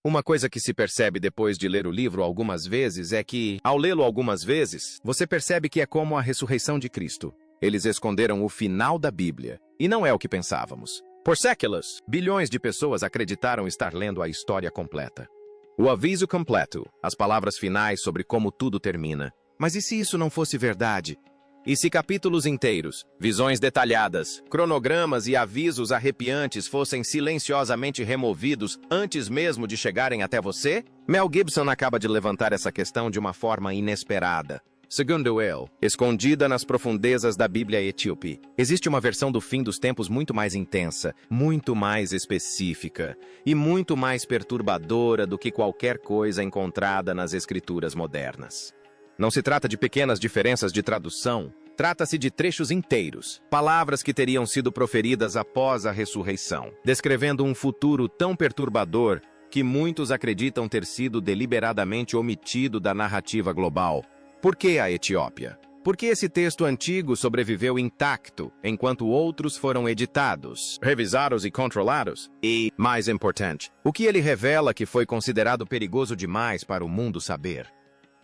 Uma coisa que se percebe depois de ler o livro algumas vezes é que, ao lê-lo algumas vezes, você percebe que é como a ressurreição de Cristo. Eles esconderam o final da Bíblia, e não é o que pensávamos. Por séculos, bilhões de pessoas acreditaram estar lendo a história completa. O aviso completo, as palavras finais sobre como tudo termina. Mas e se isso não fosse verdade? E se capítulos inteiros, visões detalhadas, cronogramas e avisos arrepiantes fossem silenciosamente removidos antes mesmo de chegarem até você? Mel Gibson acaba de levantar essa questão de uma forma inesperada. Segundo ele, escondida nas profundezas da Bíblia etíope, existe uma versão do fim dos tempos muito mais intensa, muito mais específica e muito mais perturbadora do que qualquer coisa encontrada nas escrituras modernas. Não se trata de pequenas diferenças de tradução, trata-se de trechos inteiros, palavras que teriam sido proferidas após a ressurreição, descrevendo um futuro tão perturbador que muitos acreditam ter sido deliberadamente omitido da narrativa global. Por que a Etiópia? Porque esse texto antigo sobreviveu intacto, enquanto outros foram editados, revisados e controlados? E, mais importante, o que ele revela que foi considerado perigoso demais para o mundo saber?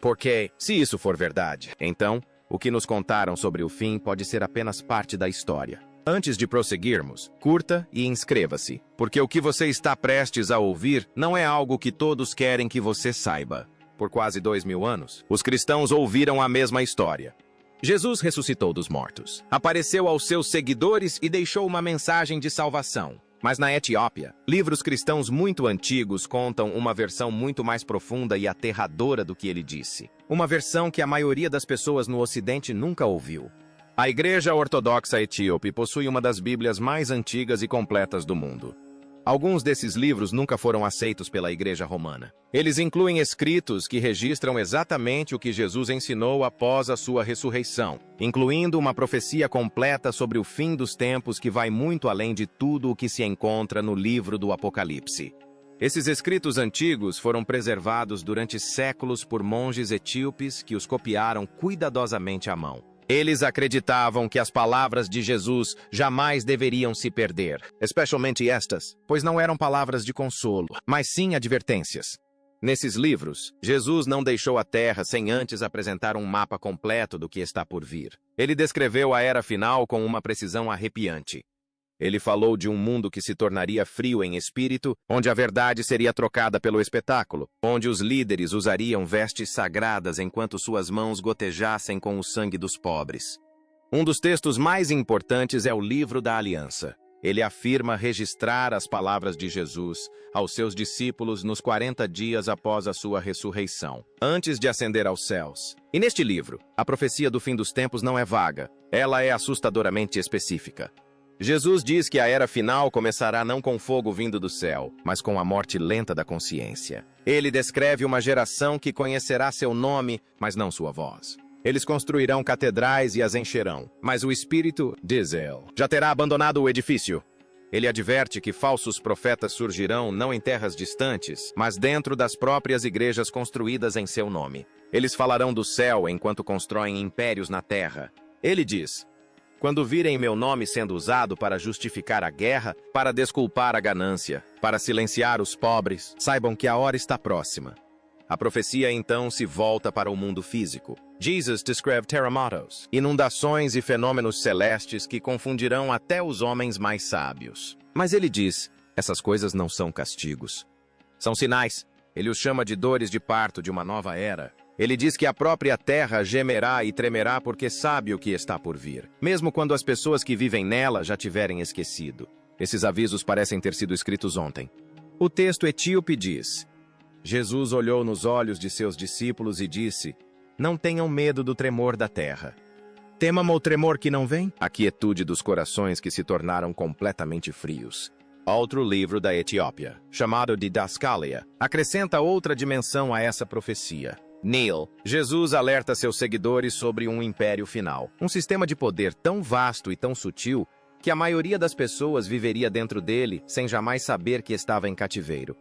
Porque, se isso for verdade, então, o que nos contaram sobre o fim pode ser apenas parte da história. Antes de prosseguirmos, curta e inscreva-se, porque o que você está prestes a ouvir não é algo que todos querem que você saiba. Por quase 2000 anos, os cristãos ouviram a mesma história. Jesus ressuscitou dos mortos, apareceu aos seus seguidores e deixou uma mensagem de salvação. Mas na Etiópia, livros cristãos muito antigos contam uma versão muito mais profunda e aterradora do que ele disse. Uma versão que a maioria das pessoas no Ocidente nunca ouviu. A Igreja Ortodoxa Etíope possui uma das Bíblias mais antigas e completas do mundo. Alguns desses livros nunca foram aceitos pela Igreja Romana. Eles incluem escritos que registram exatamente o que Jesus ensinou após a sua ressurreição, incluindo uma profecia completa sobre o fim dos tempos que vai muito além de tudo o que se encontra no livro do Apocalipse. Esses escritos antigos foram preservados durante séculos por monges etíopes que os copiaram cuidadosamente à mão. Eles acreditavam que as palavras de Jesus jamais deveriam se perder, especialmente estas, pois não eram palavras de consolo, mas sim advertências. Nesses livros, Jesus não deixou a Terra sem antes apresentar um mapa completo do que está por vir. Ele descreveu a era final com uma precisão arrepiante. Ele falou de um mundo que se tornaria frio em espírito, onde a verdade seria trocada pelo espetáculo, onde os líderes usariam vestes sagradas enquanto suas mãos gotejassem com o sangue dos pobres. Um dos textos mais importantes é o Livro da Aliança. Ele afirma registrar as palavras de Jesus aos seus discípulos nos 40 dias após a sua ressurreição, antes de ascender aos céus. E neste livro, a profecia do fim dos tempos não é vaga, ela é assustadoramente específica. Jesus diz que a era final começará não com fogo vindo do céu, mas com a morte lenta da consciência. Ele descreve uma geração que conhecerá seu nome, mas não sua voz. Eles construirão catedrais e as encherão, mas o Espírito, diz ele, já terá abandonado o edifício. Ele adverte que falsos profetas surgirão não em terras distantes, mas dentro das próprias igrejas construídas em seu nome. Eles falarão do céu enquanto constroem impérios na terra. Ele diz: quando virem meu nome sendo usado para justificar a guerra, para desculpar a ganância, para silenciar os pobres, saibam que a hora está próxima. A profecia então se volta para o mundo físico. Jesus descreve terremotos, inundações e fenômenos celestes que confundirão até os homens mais sábios. Mas ele diz, essas coisas não são castigos. São sinais. Ele os chama de dores de parto de uma nova era. Ele diz que a própria terra gemerá e tremerá porque sabe o que está por vir, mesmo quando as pessoas que vivem nela já tiverem esquecido. Esses avisos parecem ter sido escritos ontem. O texto etíope diz: Jesus olhou nos olhos de seus discípulos e disse: não tenham medo do tremor da terra. Temam o tremor que não vem? A quietude dos corações que se tornaram completamente frios. Outro livro da Etiópia, chamado Didascalia, acrescenta outra dimensão a essa profecia. Neil, Jesus alerta seus seguidores sobre um império final, um sistema de poder tão vasto e tão sutil que a maioria das pessoas viveria dentro dele sem jamais saber que estava em cativeiro.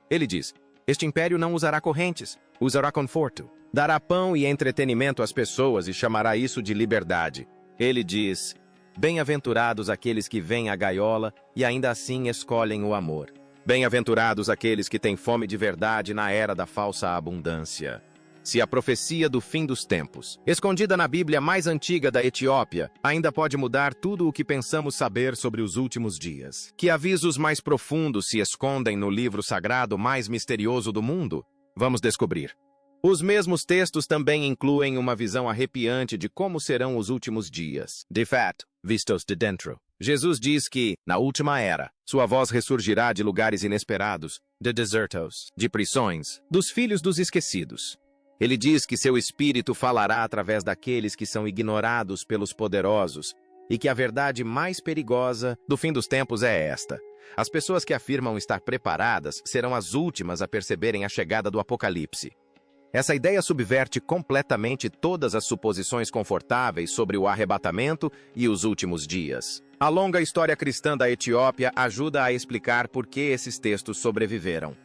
Ele diz: este império não usará correntes, usará conforto, dará pão e entretenimento às pessoas e chamará isso de liberdade. Ele diz: bem-aventurados aqueles que vêm à gaiola e ainda assim escolhem o amor. Bem-aventurados aqueles que têm fome de verdade na era da falsa abundância. Se a profecia do fim dos tempos, escondida na Bíblia mais antiga da Etiópia, ainda pode mudar tudo o que pensamos saber sobre os últimos dias, que avisos mais profundos se escondem no livro sagrado mais misterioso do mundo? Vamos descobrir. Os mesmos textos também incluem uma visão arrepiante de como serão os últimos dias. De fato, vistos de dentro. Jesus diz que, na última era, sua voz ressurgirá de lugares inesperados, de desertos, de prisões, dos filhos dos esquecidos. Ele diz que seu espírito falará através daqueles que são ignorados pelos poderosos, e que a verdade mais perigosa do fim dos tempos é esta. As pessoas que afirmam estar preparadas serão as últimas a perceberem a chegada do Apocalipse. Essa ideia subverte completamente todas as suposições confortáveis sobre o arrebatamento e os últimos dias. A longa história cristã da Etiópia ajuda a explicar por que esses textos sobreviveram.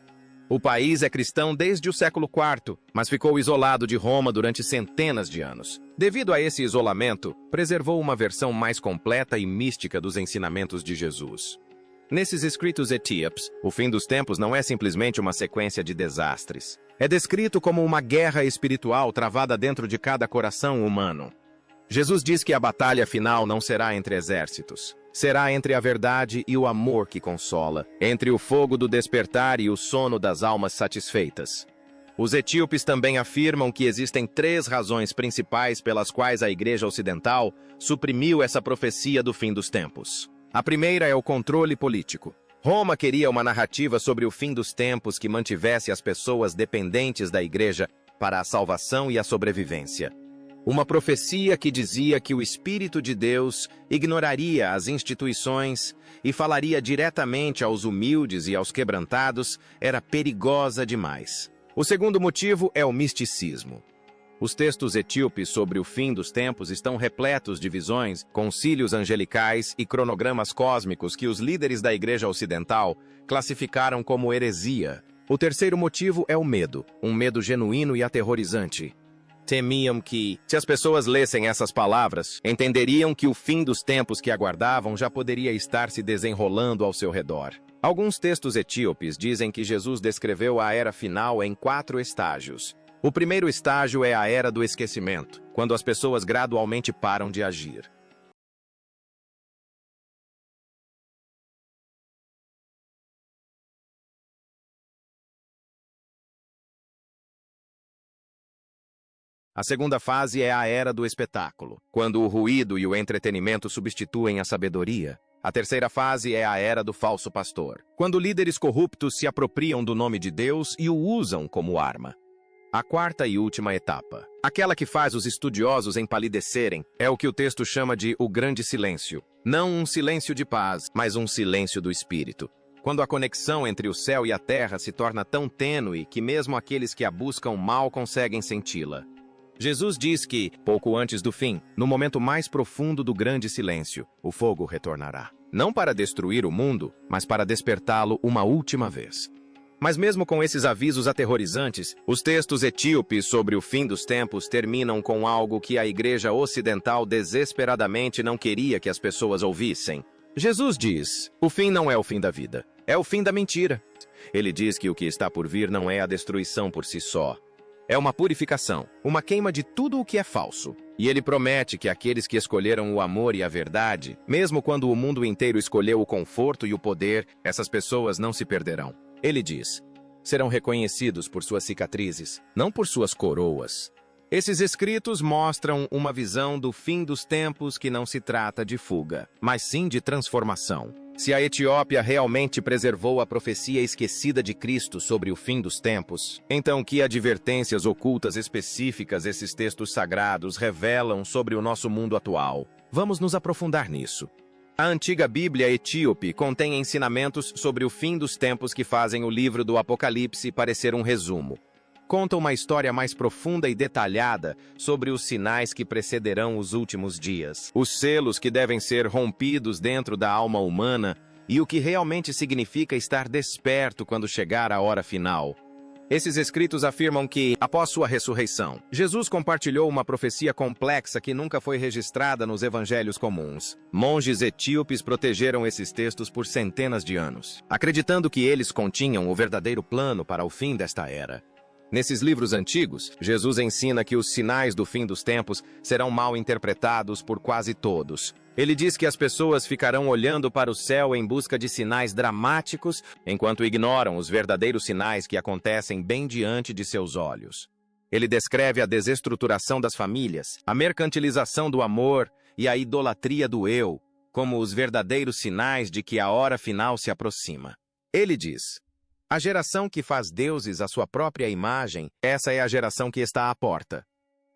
O país é cristão desde o século IV, mas ficou isolado de Roma durante centenas de anos. Devido a esse isolamento, preservou uma versão mais completa e mística dos ensinamentos de Jesus. Nesses escritos etíopes, o fim dos tempos não é simplesmente uma sequência de desastres. É descrito como uma guerra espiritual travada dentro de cada coração humano. Jesus diz que a batalha final não será entre exércitos. Será entre a verdade e o amor que consola, entre o fogo do despertar e o sono das almas satisfeitas. Os etíopes também afirmam que existem 3 razões principais pelas quais a Igreja Ocidental suprimiu essa profecia do fim dos tempos. A primeira é o controle político. Roma queria uma narrativa sobre o fim dos tempos que mantivesse as pessoas dependentes da Igreja para a salvação e a sobrevivência. Uma profecia que dizia que o Espírito de Deus ignoraria as instituições e falaria diretamente aos humildes e aos quebrantados era perigosa demais. O segundo motivo é o misticismo. Os textos etíopes sobre o fim dos tempos estão repletos de visões, concílios angelicais e cronogramas cósmicos que os líderes da Igreja Ocidental classificaram como heresia. O terceiro motivo é o medo, um medo genuíno e aterrorizante. Temiam que, se as pessoas lessem essas palavras, entenderiam que o fim dos tempos que aguardavam já poderia estar se desenrolando ao seu redor. Alguns textos etíopes dizem que Jesus descreveu a era final em 4 estágios. O primeiro estágio é a era do esquecimento, quando as pessoas gradualmente param de agir. A segunda fase é a era do espetáculo, quando o ruído e o entretenimento substituem a sabedoria. A terceira fase é a era do falso pastor, quando líderes corruptos se apropriam do nome de Deus e o usam como arma. A quarta e última etapa, aquela que faz os estudiosos empalidecerem, é o que o texto chama de o grande silêncio. Não um silêncio de paz, mas um silêncio do espírito. Quando a conexão entre o céu e a terra se torna tão tênue que mesmo aqueles que a buscam mal conseguem senti-la. Jesus diz que, pouco antes do fim, no momento mais profundo do grande silêncio, o fogo retornará. Não para destruir o mundo, mas para despertá-lo uma última vez. Mas mesmo com esses avisos aterrorizantes, os textos etíopes sobre o fim dos tempos terminam com algo que a Igreja Ocidental desesperadamente não queria que as pessoas ouvissem. Jesus diz, o fim não é o fim da vida, é o fim da mentira. Ele diz que o que está por vir não é a destruição por si só. É uma purificação, uma queima de tudo o que é falso. E ele promete que aqueles que escolheram o amor e a verdade, mesmo quando o mundo inteiro escolheu o conforto e o poder, essas pessoas não se perderão. Ele diz, serão reconhecidos por suas cicatrizes, não por suas coroas. Esses escritos mostram uma visão do fim dos tempos que não se trata de fuga, mas sim de transformação. Se a Etiópia realmente preservou a profecia esquecida de Cristo sobre o fim dos tempos, então que advertências ocultas específicas esses textos sagrados revelam sobre o nosso mundo atual? Vamos nos aprofundar nisso. A antiga Bíblia etíope contém ensinamentos sobre o fim dos tempos que fazem o livro do Apocalipse parecer um resumo. Conta uma história mais profunda e detalhada sobre os sinais que precederão os últimos dias, os selos que devem ser rompidos dentro da alma humana e o que realmente significa estar desperto quando chegar a hora final. Esses escritos afirmam que, após sua ressurreição, Jesus compartilhou uma profecia complexa que nunca foi registrada nos evangelhos comuns. Monges etíopes protegeram esses textos por centenas de anos, acreditando que eles continham o verdadeiro plano para o fim desta era. Nesses livros antigos, Jesus ensina que os sinais do fim dos tempos serão mal interpretados por quase todos. Ele diz que as pessoas ficarão olhando para o céu em busca de sinais dramáticos, enquanto ignoram os verdadeiros sinais que acontecem bem diante de seus olhos. Ele descreve a desestruturação das famílias, a mercantilização do amor e a idolatria do eu, como os verdadeiros sinais de que a hora final se aproxima. Ele diz: a geração que faz deuses à sua própria imagem, essa é a geração que está à porta.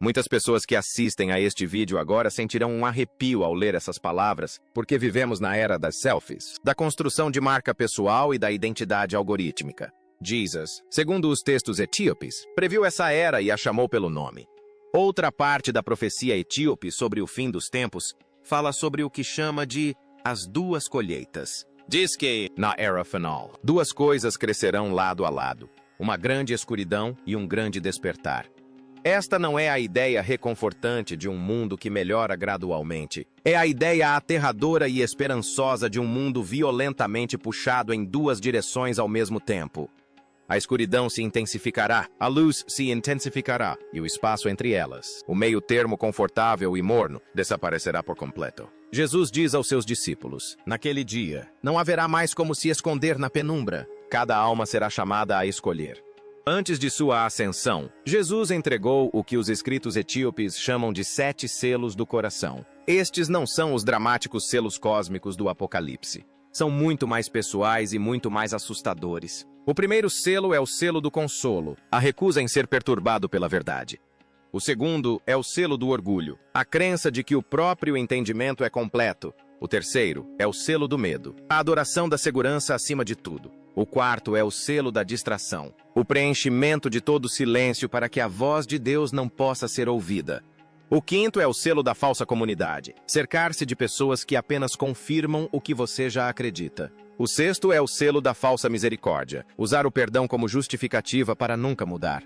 Muitas pessoas que assistem a este vídeo agora sentirão um arrepio ao ler essas palavras, porque vivemos na era das selfies, da construção de marca pessoal e da identidade algorítmica. Jesus, segundo os textos etíopes, previu essa era e a chamou pelo nome. Outra parte da profecia etíope sobre o fim dos tempos fala sobre o que chama de as duas colheitas. Diz que, na era final, duas coisas crescerão lado a lado, uma grande escuridão e um grande despertar. Esta não é a ideia reconfortante de um mundo que melhora gradualmente. É a ideia aterradora e esperançosa de um mundo violentamente puxado em duas direções ao mesmo tempo. A escuridão se intensificará, a luz se intensificará, e o espaço entre elas, o meio termo confortável e morno, desaparecerá por completo. Jesus diz aos seus discípulos: naquele dia, não haverá mais como se esconder na penumbra. Cada alma será chamada a escolher. Antes de sua ascensão, Jesus entregou o que os escritos etíopes chamam de 7 selos do coração. Estes não são os dramáticos selos cósmicos do Apocalipse. São muito mais pessoais e muito mais assustadores. O primeiro selo é o selo do consolo, a recusa em ser perturbado pela verdade. O segundo é o selo do orgulho, a crença de que o próprio entendimento é completo. O terceiro é o selo do medo, a adoração da segurança acima de tudo. O quarto é o selo da distração, o preenchimento de todo silêncio para que a voz de Deus não possa ser ouvida. O quinto é o selo da falsa comunidade, cercar-se de pessoas que apenas confirmam o que você já acredita. O sexto é o selo da falsa misericórdia, usar o perdão como justificativa para nunca mudar.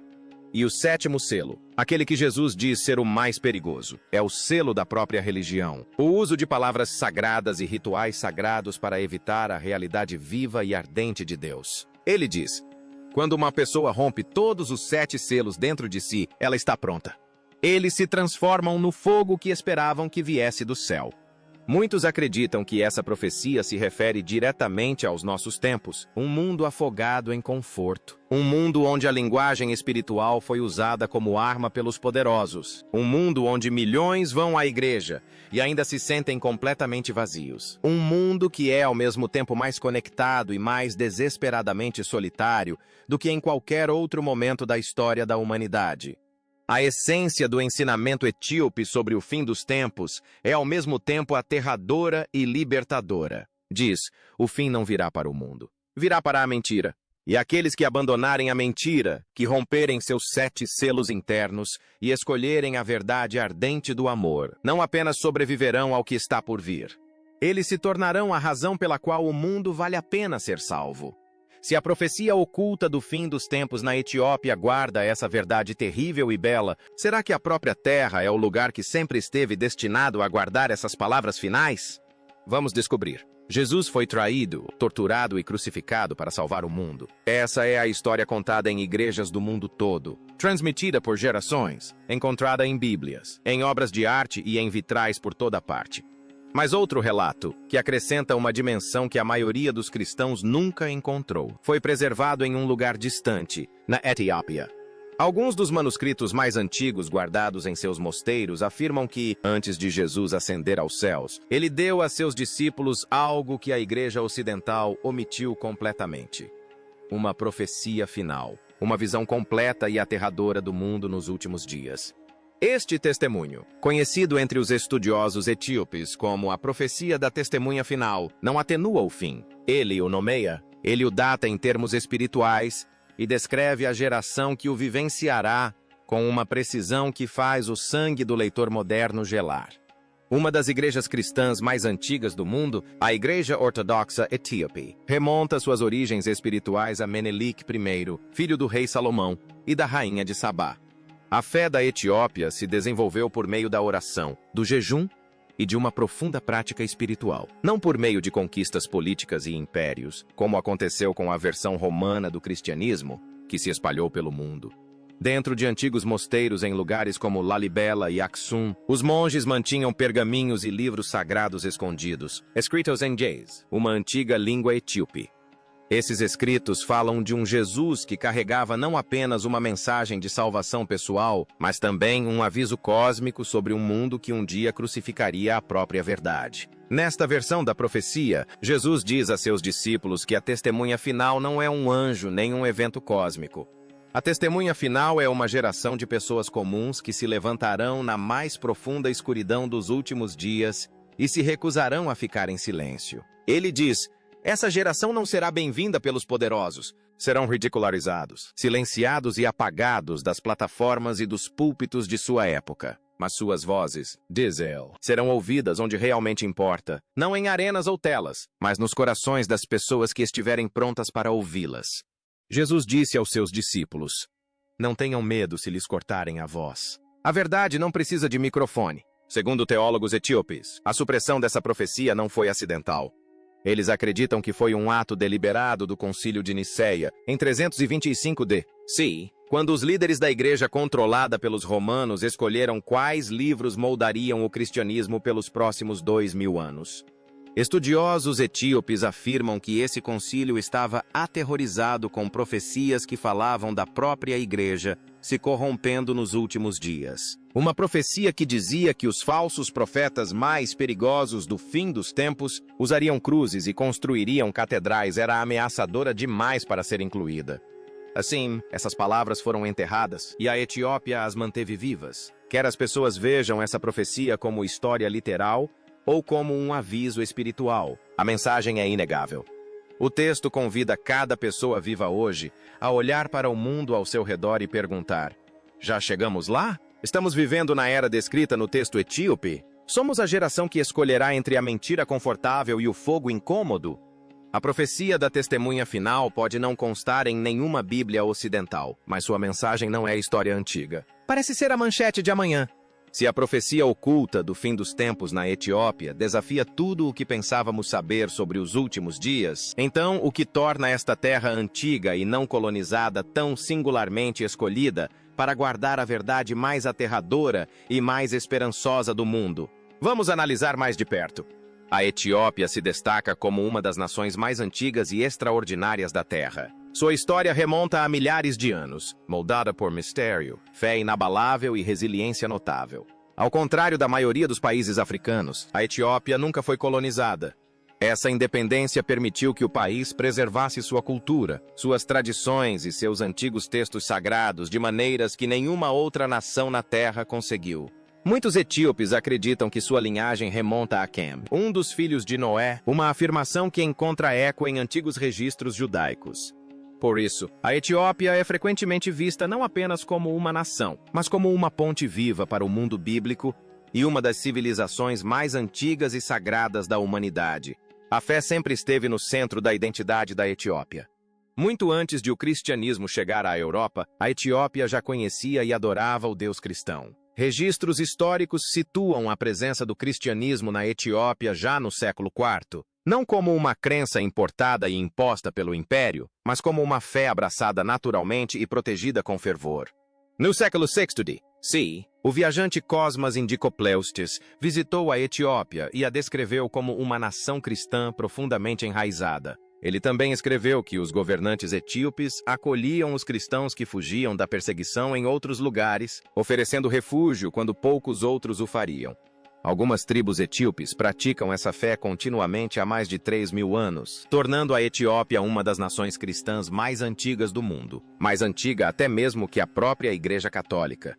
E o sétimo selo, aquele que Jesus diz ser o mais perigoso, é o selo da própria religião. O uso de palavras sagradas e rituais sagrados para evitar a realidade viva e ardente de Deus. Ele diz: quando uma pessoa rompe todos os 7 selos dentro de si, ela está pronta. Eles se transformam no fogo que esperavam que viesse do céu. Muitos acreditam que essa profecia se refere diretamente aos nossos tempos, um mundo afogado em conforto, um mundo onde a linguagem espiritual foi usada como arma pelos poderosos, um mundo onde milhões vão à igreja e ainda se sentem completamente vazios, um mundo que é ao mesmo tempo mais conectado e mais desesperadamente solitário do que em qualquer outro momento da história da humanidade. A essência do ensinamento etíope sobre o fim dos tempos é ao mesmo tempo aterradora e libertadora. Diz: o fim não virá para o mundo, virá para a mentira. E aqueles que abandonarem a mentira, que romperem seus 7 selos internos e escolherem a verdade ardente do amor, não apenas sobreviverão ao que está por vir. Eles se tornarão a razão pela qual o mundo vale a pena ser salvo. Se a profecia oculta do fim dos tempos na Etiópia guarda essa verdade terrível e bela, será que a própria Terra é o lugar que sempre esteve destinado a guardar essas palavras finais? Vamos descobrir. Jesus foi traído, torturado e crucificado para salvar o mundo. Essa é a história contada em igrejas do mundo todo, transmitida por gerações, encontrada em Bíblias, em obras de arte e em vitrais por toda parte. Mas outro relato, que acrescenta uma dimensão que a maioria dos cristãos nunca encontrou, foi preservado em um lugar distante, na Etiópia. Alguns dos manuscritos mais antigos guardados em seus mosteiros afirmam que, antes de Jesus ascender aos céus, ele deu a seus discípulos algo que a Igreja Ocidental omitiu completamente: uma profecia final, uma visão completa e aterradora do mundo nos últimos dias. Este testemunho, conhecido entre os estudiosos etíopes como a profecia da testemunha final, não atenua o fim. Ele o nomeia, ele o data em termos espirituais e descreve a geração que o vivenciará com uma precisão que faz o sangue do leitor moderno gelar. Uma das igrejas cristãs mais antigas do mundo, a Igreja Ortodoxa Etíope, remonta suas origens espirituais a Menelik I, filho do rei Salomão e da rainha de Sabá. A fé da Etiópia se desenvolveu por meio da oração, do jejum e de uma profunda prática espiritual, não por meio de conquistas políticas e impérios, como aconteceu com a versão romana do cristianismo, que se espalhou pelo mundo. Dentro de antigos mosteiros em lugares como Lalibela e Aksum, os monges mantinham pergaminhos e livros sagrados escondidos, escritos em Ge'ez, uma antiga língua etíope. Esses escritos falam de um Jesus que carregava não apenas uma mensagem de salvação pessoal, mas também um aviso cósmico sobre um mundo que um dia crucificaria a própria verdade. Nesta versão da profecia, Jesus diz a seus discípulos que a testemunha final não é um anjo nem um evento cósmico. A testemunha final é uma geração de pessoas comuns que se levantarão na mais profunda escuridão dos últimos dias e se recusarão a ficar em silêncio. Ele diz: essa geração não será bem-vinda pelos poderosos. Serão ridicularizados, silenciados e apagados das plataformas e dos púlpitos de sua época. Mas suas vozes, diz ele, serão ouvidas onde realmente importa, não em arenas ou telas, mas nos corações das pessoas que estiverem prontas para ouvi-las. Jesus disse aos seus discípulos: não tenham medo se lhes cortarem a voz. A verdade não precisa de microfone. Segundo teólogos etíopes, a supressão dessa profecia não foi acidental. Eles acreditam que foi um ato deliberado do Concílio de Nicéia, em 325 d.C., quando os líderes da igreja controlada pelos romanos escolheram quais livros moldariam o cristianismo pelos próximos 2000 anos. Estudiosos etíopes afirmam que esse concílio estava aterrorizado com profecias que falavam da própria igreja se corrompendo nos últimos dias. Uma profecia que dizia que os falsos profetas mais perigosos do fim dos tempos usariam cruzes e construiriam catedrais era ameaçadora demais para ser incluída. Assim, essas palavras foram enterradas e a Etiópia as manteve vivas. Quer as pessoas vejam essa profecia como história literal ou como um aviso espiritual, a mensagem é inegável. O texto convida cada pessoa viva hoje a olhar para o mundo ao seu redor e perguntar: já chegamos lá? Estamos vivendo na era descrita no texto etíope? Somos a geração que escolherá entre a mentira confortável e o fogo incômodo? A profecia da testemunha final pode não constar em nenhuma Bíblia ocidental, mas sua mensagem não é história antiga. Parece ser a manchete de amanhã. Se a profecia oculta do fim dos tempos na Etiópia desafia tudo o que pensávamos saber sobre os últimos dias, então o que torna esta terra antiga e não colonizada tão singularmente escolhida para guardar a verdade mais aterradora e mais esperançosa do mundo? Vamos analisar mais de perto. A Etiópia se destaca como uma das nações mais antigas e extraordinárias da Terra. Sua história remonta a milhares de anos, moldada por mistério, fé inabalável e resiliência notável. Ao contrário da maioria dos países africanos, a Etiópia nunca foi colonizada. Essa independência permitiu que o país preservasse sua cultura, suas tradições e seus antigos textos sagrados de maneiras que nenhuma outra nação na Terra conseguiu. Muitos etíopes acreditam que sua linhagem remonta a Cam, um dos filhos de Noé, uma afirmação que encontra eco em antigos registros judaicos. Por isso, a Etiópia é frequentemente vista não apenas como uma nação, mas como uma ponte viva para o mundo bíblico e uma das civilizações mais antigas e sagradas da humanidade. A fé sempre esteve no centro da identidade da Etiópia. Muito antes de o cristianismo chegar à Europa, a Etiópia já conhecia e adorava o Deus cristão. Registros históricos situam a presença do cristianismo na Etiópia já no século IV, não como uma crença importada e imposta pelo Império, mas como uma fé abraçada naturalmente e protegida com fervor. No século VI d.C., o viajante Cosmas Indicopleustes visitou a Etiópia e a descreveu como uma nação cristã profundamente enraizada. Ele também escreveu que os governantes etíopes acolhiam os cristãos que fugiam da perseguição em outros lugares, oferecendo refúgio quando poucos outros o fariam. Algumas tribos etíopes praticam essa fé continuamente há mais de 3.000 anos, tornando a Etiópia uma das nações cristãs mais antigas do mundo, mais antiga até mesmo que a própria Igreja Católica.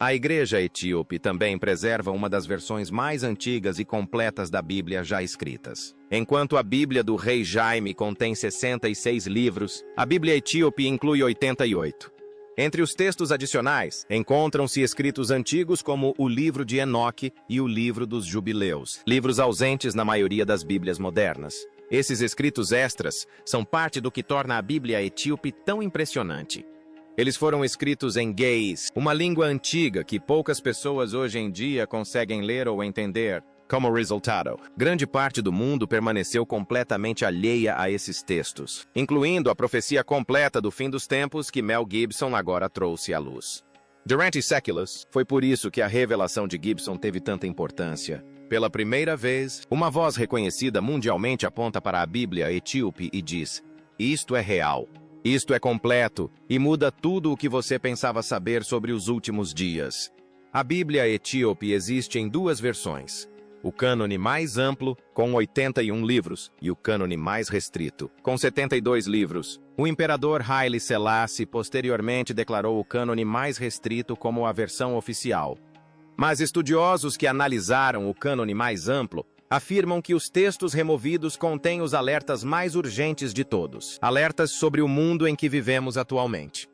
A Igreja Etíope também preserva uma das versões mais antigas e completas da Bíblia já escritas. Enquanto a Bíblia do rei Jaime contém 66 livros, a Bíblia Etíope inclui 88. Entre os textos adicionais, encontram-se escritos antigos como o livro de Enoque e o livro dos Jubileus, livros ausentes na maioria das Bíblias modernas. Esses escritos extras são parte do que torna a Bíblia etíope tão impressionante. Eles foram escritos em ge'ez, uma língua antiga que poucas pessoas hoje em dia conseguem ler ou entender. Como resultado, grande parte do mundo permaneceu completamente alheia a esses textos, incluindo a profecia completa do fim dos tempos que Mel Gibson agora trouxe à luz. Durante séculos, foi por isso que a revelação de Gibson teve tanta importância. Pela primeira vez, uma voz reconhecida mundialmente aponta para a Bíblia etíope e diz: "Isto é real, isto é completo e muda tudo o que você pensava saber sobre os últimos dias." A Bíblia etíope existe em duas versões. O cânone mais amplo, com 81 livros, e o cânone mais restrito, com 72 livros. O imperador Haile Selassie posteriormente declarou o cânone mais restrito como a versão oficial. Mas estudiosos que analisaram o cânone mais amplo afirmam que os textos removidos contêm os alertas mais urgentes de todos, alertas sobre o mundo em que vivemos atualmente.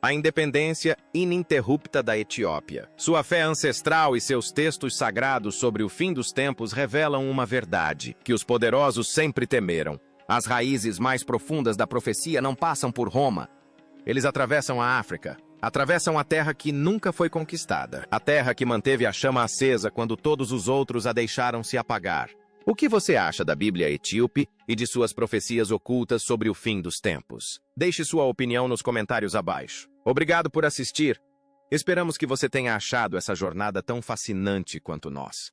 A independência ininterrupta da Etiópia. Sua fé ancestral e seus textos sagrados sobre o fim dos tempos revelam uma verdade que os poderosos sempre temeram. As raízes mais profundas da profecia não passam por Roma. Eles atravessam a África, atravessam a terra que nunca foi conquistada, a terra que manteve a chama acesa quando todos os outros a deixaram se apagar. O que você acha da Bíblia etíope e de suas profecias ocultas sobre o fim dos tempos? Deixe sua opinião nos comentários abaixo. Obrigado por assistir. Esperamos que você tenha achado essa jornada tão fascinante quanto nós.